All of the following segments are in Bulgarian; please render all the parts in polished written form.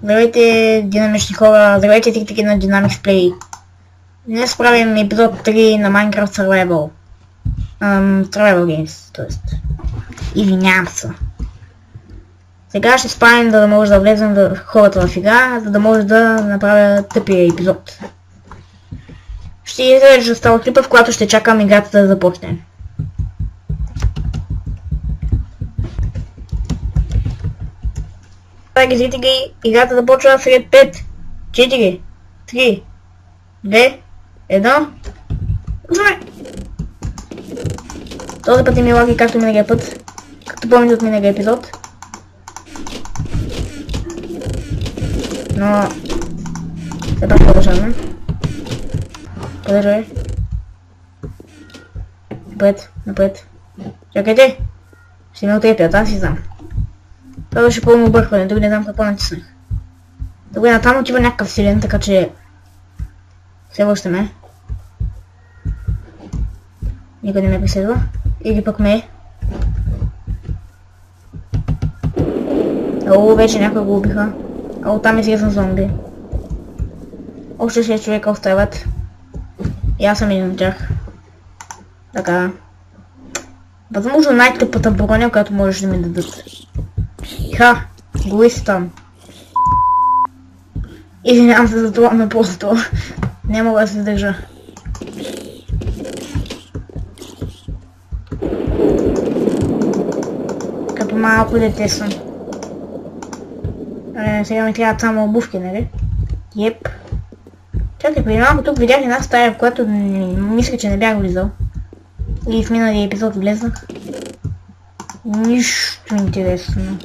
Здравейте, динамични хора, здравейте тики на Dynamics Play. Днес правим епизод 3 на Minecraft Survival. Survival Games, т.е. Извинявам се. Сега ще спаем, за да може да влезем в хората в игра, за да може да направя тъпия епизод. Ще изрежа става клипа, в която ще чакам играта да започне. Драги зрители, играта започва след 5, 4, 3, 2, 1. Почваме! Този път ми лаги както миналия път, както помните от миналия епизод. Но... все пак продължаваме. Продължай. Напред, напред. Чакайте! Ще ме отрепят, аз си знам. Това беше пълно объркване, дори не знам какво натиснах. Добре, натам отива някакъв силен, така че... се връщаме. Никой не ме преследва. Или пък ме. Ало, вече някой го убиха. Ало, там излизам зомби. Още 6 човека остават. И аз съм един от тях. Така. Възможно най-тъпата броня, която можеш да ми дадат. Ха! Гори си там. Извинявам се за това, но просто не мога да се държа. Като малко дете съм. Сега ми трябват само обувки, нали? Еп. Чакай, преди малко тук видях една стая, в която мисля, че не бях влизал. И в миналия епизод влезнах. Нищо интересно.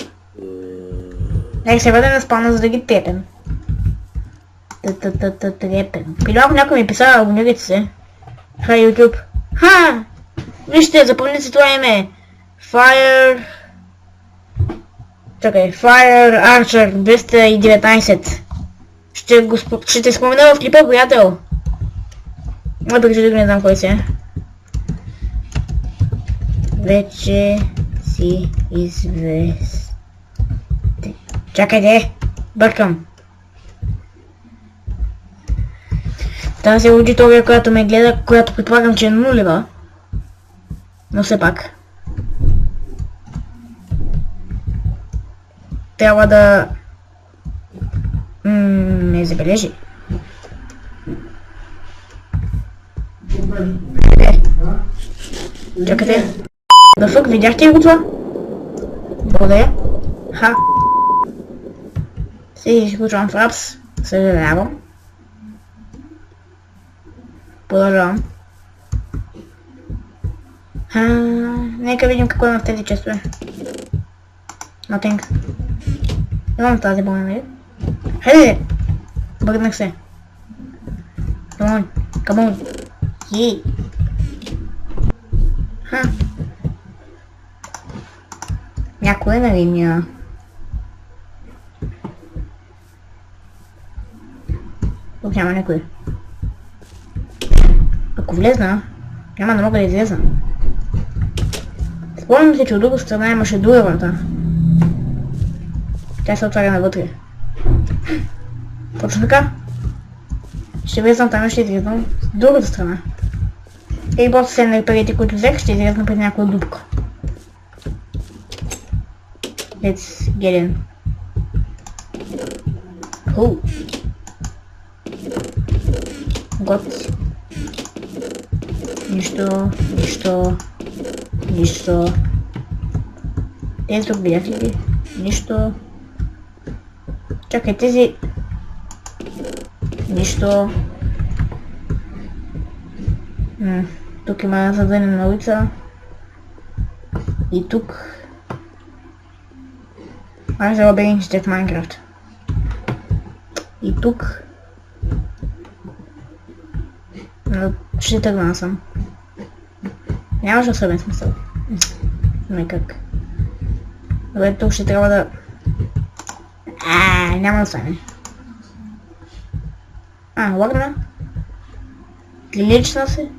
Ей, се бъде на спана, за да ги трепем. Трепем. Преди малко някой ми писа, абонирайте се. Ха, YouTube. Ха! Вижте, запомните си това име. Fire... Чакай, Fire Archer 219. Ще те спомена в клипа, приятел. Въпреки че не знам кой се. Вече си известен. Чакайте! Бъркам! Тази аудитория, която ме гледа, която предполагам, че е нулева. Но все пак. Трябва да... ме забележи. Чакайте. Да фък, видяхте ли го това? Благодаря. Ха. Си изключвам фрапс. Съжалявам. Продължавам. Нека видим какво има в тези честове. Nothing. Имам тази боня, нали? Хайде! Бърнах се. Come on. Come on. Йей! Някой е на линия. Тук няма никой. Ако влезна, няма да мога да излезна. Спомням се, че от друга страна имаше друга врата. Тя се отваря навътре. Точно така. Ще влезнам там и ще излезнам с другата страна. И просто след на парите, които взех, ще излезна пред някоя дупка. Let's get in. Cool. Гот. Нищо, нищо, нищо. Тези тук видях ли ги? Нищо. Чакай, тези... Нищо. Тук има задънена улица. И тук... Аз за лабиринтите в Майнкрафт. И тук... ще тръгна съм. Нямаше особен смисъл. Не как. Добре, тук ще трябва да... няма да стане. Лагна. Лична се.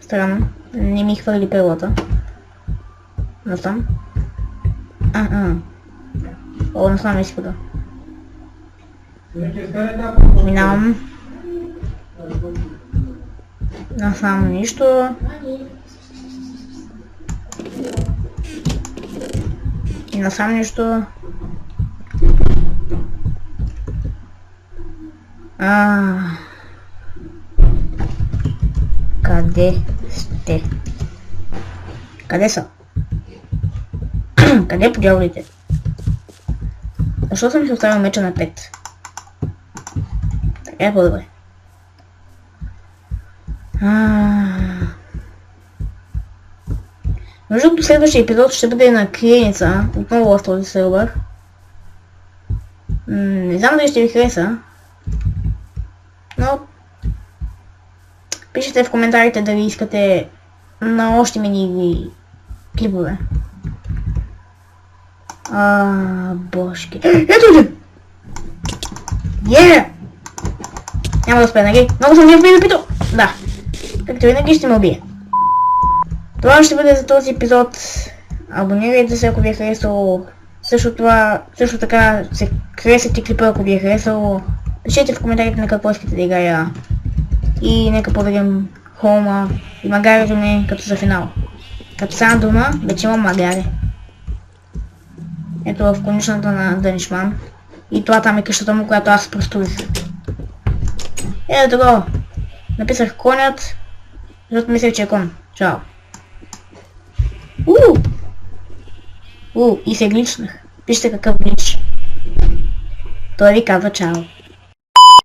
Странно. Не ми хвърли перлата. Насам. О, насам изхода. Минавам. Насам нищо. И насам нищо. Къде сте? Къде са? Къде по дяволите? Защо съм си оставил меча на 5? Така е по-добре. Между другото, следващия епизод ще бъде на Криеница, отново в този сервер. Не знам дали ще ви хареса, но пишете в коментарите дали искате на още мини клипове. Бошки. Ето ли! Няма да успея, нали? Много съм ви напитал! Да. Както винаги ще ме убие. Това ще бъде за този епизод. Абонирайте се, ако ви е харесало. Също така се харесате клипа, ако ви е харесало. Пишете в коментарите на какво искате да играя. И нека подарим Хоума и магарето ми като за финал. Като стана дума, вече имам магаре. Ето в конюшната на Данишман. И това там е къщата му, която аз просторих. Ето го! Написах конят, защото мислех, че е кон. Чао! И се гличнах. Вижте какъв глич. Той ви казва чао.